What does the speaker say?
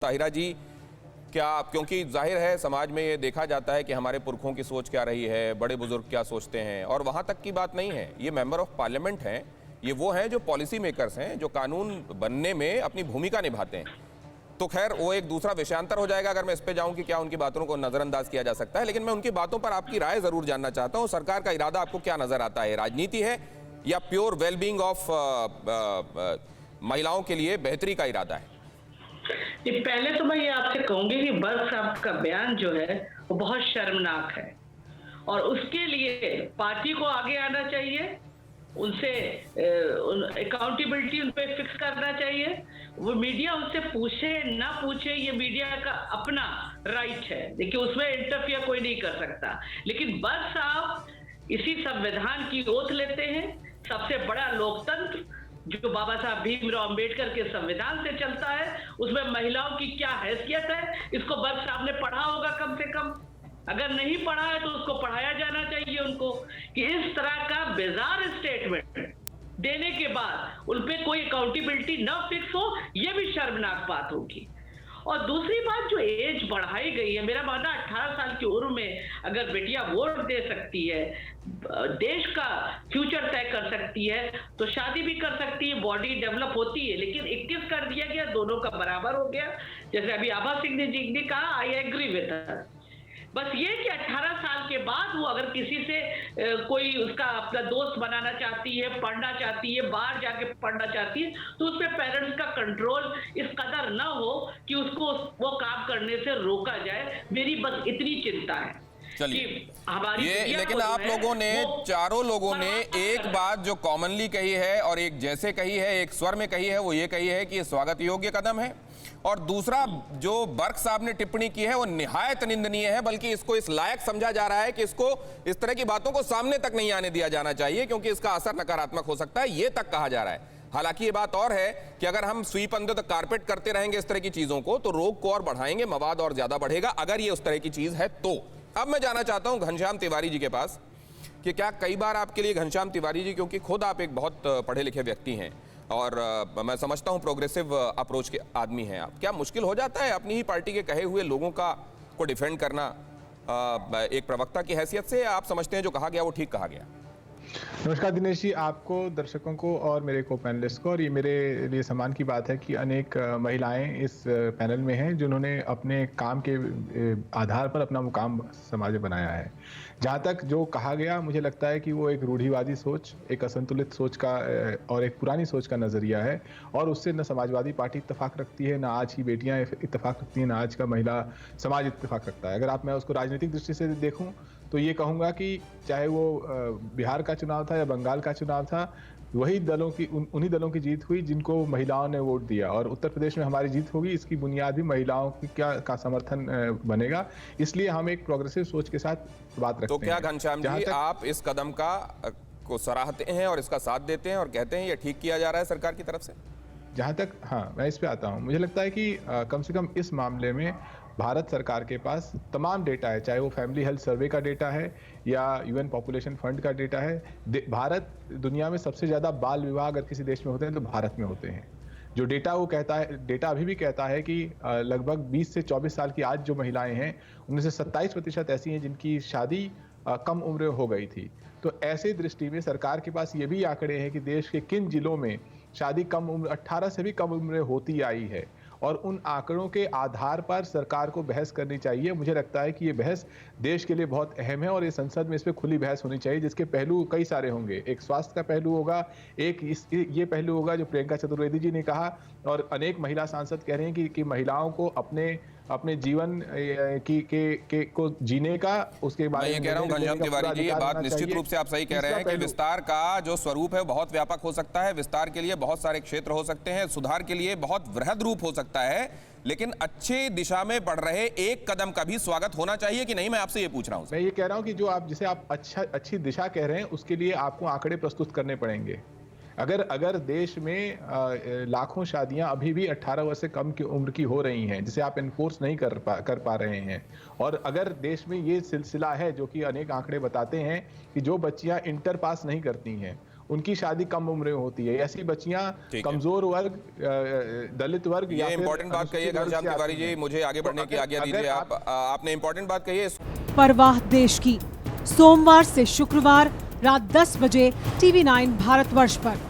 ताहिरा जी, क्या क्योंकि जाहिर है समाज में ये देखा जाता है कि हमारे पुरखों की सोच क्या रही है, बड़े बुजुर्ग क्या सोचते हैं, और वहाँ तक की बात नहीं है। ये मेंबर ऑफ पार्लियामेंट हैं, ये वो हैं जो पॉलिसी मेकर्स हैं, जो कानून बनने में अपनी भूमिका निभाते हैं। तो खैर वो एक दूसरा विषयांतर हो जाएगा अगर मैं इस पे जाऊं कि क्या उनकी बातों को नजरअंदाज किया जा सकता है, लेकिन मैं उनकी बातों पर आपकी राय जरूर जानना चाहता हूं। सरकार का इरादा आपको क्या नजर आता है? राजनीति है या प्योर वेलबींग ऑफ महिलाओं के लिए बेहतरी का इरादा है? पहले तो मैं ये आपसे कहूंगी कि बर्ग साहब का बयान जो है वो बहुत शर्मनाक है और उसके लिए पार्टी को आगे आना चाहिए, उनसे अकाउंटेबिलिटी उन पे फिक्स करना चाहिए। वो मीडिया उनसे पूछे ना पूछे, ये मीडिया का अपना राइट है, देखिए उसमें इंटरफियर कोई नहीं कर सकता। लेकिन बर्ग साहब इसी संविधान की ओथ लेते हैं, सबसे बड़ा लोकतंत्र जो बाबा साहब भीमराव अंबेडकर के संविधान से चलता है, उसमें महिलाओं की क्या हैसियत है, इसको बर्ग साहब ने पढ़ा होगा कम से कम। अगर नहीं पढ़ा है तो उसको पढ़ाया जाना चाहिए उनको कि इस तरह का बेजार स्टेटमेंट देने के बाद उन पे कोई अकाउंटेबिलिटी न फिक्स हो, यह भी शर्मनाक बात होगी। और दूसरी बात, जो एज बढ़ाई गई है, मेरा मानना 18 साल की उम्र में अगर बेटियां वोट दे सकती है, देश का फ्यूचर तय कर सकती है, तो शादी भी कर सकती है, बॉडी डेवलप होती है। लेकिन 21 कर दिया गया, दोनों का बराबर हो गया। जैसे अभी आभा सिंह जी ने कहा, आई एग्री विद हर। बस ये कि 18 साल के बाद वो अगर किसी से कोई उसका अपना दोस्त बनाना चाहती है, पढ़ना चाहती है, बाहर जाके पढ़ना चाहती है, तो उस पर पेरेंट्स का कंट्रोल इस कदर ना हो कि उसको वो काम करने से रोका जाए। मेरी बस इतनी चिंता है। चलिए हमारी ये, लेकिन आप लोगों ने, चारों लोगों ने एक बात जो कॉमनली कही है और एक जैसे कही है, एक स्वर में कही है, वो ये कही है कि ये स्वागत योग्य कदम है। और दूसरा जो बर्ग साहब ने टिप्पणी की है वो निहायत निंदनीय है, बल्कि इसको इस लायक समझा जा रहा है कि इसको इस तरह की बातों को सामने तक नहीं आने दिया जाना चाहिए क्योंकि इसका असर नकारात्मक हो सकता है, ये तक कहा जा रहा है। हालांकि ये बात और है कि अगर हम स्वीप अंडर द कारपेट करते रहेंगे इस तरह की चीजों को, तो रोग को और बढ़ाएंगे, मवाद और ज्यादा बढ़ेगा, अगर ये उस तरह की चीज है तो। अब मैं जाना चाहता हूं घनश्याम तिवारी जी के पास कि क्या कई बार आपके लिए, घनश्याम तिवारी जी, क्योंकि खुद आप एक बहुत पढ़े लिखे व्यक्ति हैं और मैं समझता हूं प्रोग्रेसिव अप्रोच के आदमी हैं आप, क्या मुश्किल हो जाता है अपनी ही पार्टी के कहे हुए लोगों को डिफेंड करना एक प्रवक्ता की हैसियत से? आप समझते हैं जो कहा गया वो ठीक कहा गया? नमस्कार दिनेश जी, आपको, दर्शकों को और मेरे को पैनलिस्ट को। और ये मेरे लिए सम्मान की बात है कि अनेक महिलाएं इस पैनल में हैं जिन्होंने अपने काम के आधार पर अपना मुकाम समाज में बनाया है। जहाँ तक जो कहा गया, मुझे लगता है कि वो एक रूढ़िवादी सोच, एक असंतुलित सोच का और एक पुरानी सोच का नज़रिया है, और उससे न समाजवादी पार्टी इत्तेफाक रखती है, ना आज की बेटियाँ इत्तेफाक रखती हैं, ना आज का महिला समाज इत्तेफाक रखता है। अगर मैं उसको राजनीतिक दृष्टि से देखूँ तो ये कहूँगा कि चाहे वो बिहार का चुनाव था या बंगाल का चुनाव था, वही दलों की उन्हीं दलों की जीत हुई जिनको महिलाओं ने वोट दिया, और उत्तर प्रदेश में हमारी जीत होगी, इसकी बुनियाद भी महिलाओं की का समर्थन बनेगा। इसलिए हम एक प्रोग्रेसिव सोच के साथ बात रखते हैं। तो क्या घनश्याम जी आप इस कदम को सराहते हैं और इसका साथ देते हैं और कहते हैं ये ठीक किया जा रहा है सरकार की तरफ से? जहाँ तक, हाँ, मैं इस पे आता हूँ। मुझे लगता है कि कम से कम इस मामले में भारत सरकार के पास तमाम डेटा है, चाहे वो फैमिली हेल्थ सर्वे का डेटा है या यूएन पॉपुलेशन फंड का डेटा है। भारत दुनिया में सबसे ज़्यादा बाल विवाह अगर किसी देश में होते हैं तो भारत में होते हैं। जो डेटा वो कहता है, डेटा अभी भी कहता है कि लगभग 20 से 24 साल की आज जो महिलाएं हैं, उनमें से 27% ऐसी हैं जिनकी शादी कम उम्र हो गई थी। तो ऐसे दृष्टि में सरकार के पास ये भी आंकड़े हैं कि देश के किन जिलों में शादी कम उम्र, 18 से भी कम उम्र होती आई है, और उन आंकड़ों के आधार पर सरकार को बहस करनी चाहिए। मुझे लगता है कि ये बहस देश के लिए बहुत अहम है और ये संसद में इस पर खुली बहस होनी चाहिए, जिसके पहलू कई सारे होंगे। एक स्वास्थ्य का पहलू होगा, एक ये पहलू होगा जो प्रियंका चतुर्वेदी जी ने कहा, और अनेक महिला सांसद कह रहे हैं कि महिलाओं को अपने जीवन को जीने का, उसके बारे में। मैं ये कह रहा हूं घनश्याम तिवारी जी, ये बात निश्चित रूप से आप सही कह रहे हैं कि विस्तार का जो स्वरूप है बहुत व्यापक हो सकता है, विस्तार के लिए बहुत सारे क्षेत्र हो सकते हैं, सुधार के लिए बहुत वृहद रूप हो सकता है, लेकिन अच्छी दिशा में बढ़ रहे एक कदम का भी स्वागत होना चाहिए कि नहीं? मैं आपसे ये पूछ रहा हूं। मैं ये कह रहा हूं कि जो आप, जिसे आप अच्छी दिशा कह रहे हैं, उसके लिए आपको आंकड़े प्रस्तुत करने पड़ेंगे। अगर देश में लाखों शादियां अभी भी 18 वर्ष से कम की उम्र की हो रही हैं, जिसे आप इन्फोर्स नहीं कर पा रहे हैं, और अगर देश में ये सिलसिला है जो कि अनेक आंकड़े बताते हैं कि जो बच्चियां इंटर पास नहीं करती हैं उनकी शादी कम उम्र में होती है। ऐसी बच्चियां ठीक है। कमजोर वर्ग, दलित वर्ग या ये फिर इंपॉर्टेंट बात कही है अनुसूचित वर्ग घनश्याम से तिवारी आती जी, हैं। मुझे आगे बढ़ने की अगर- आज्ञा अगर दीजिए। आप- आपने इंपॉर्टेंट बात कही है। परवाह देश की, सोमवार से शुक्रवार रात 10 बजे TV9 भारतवर्ष पर।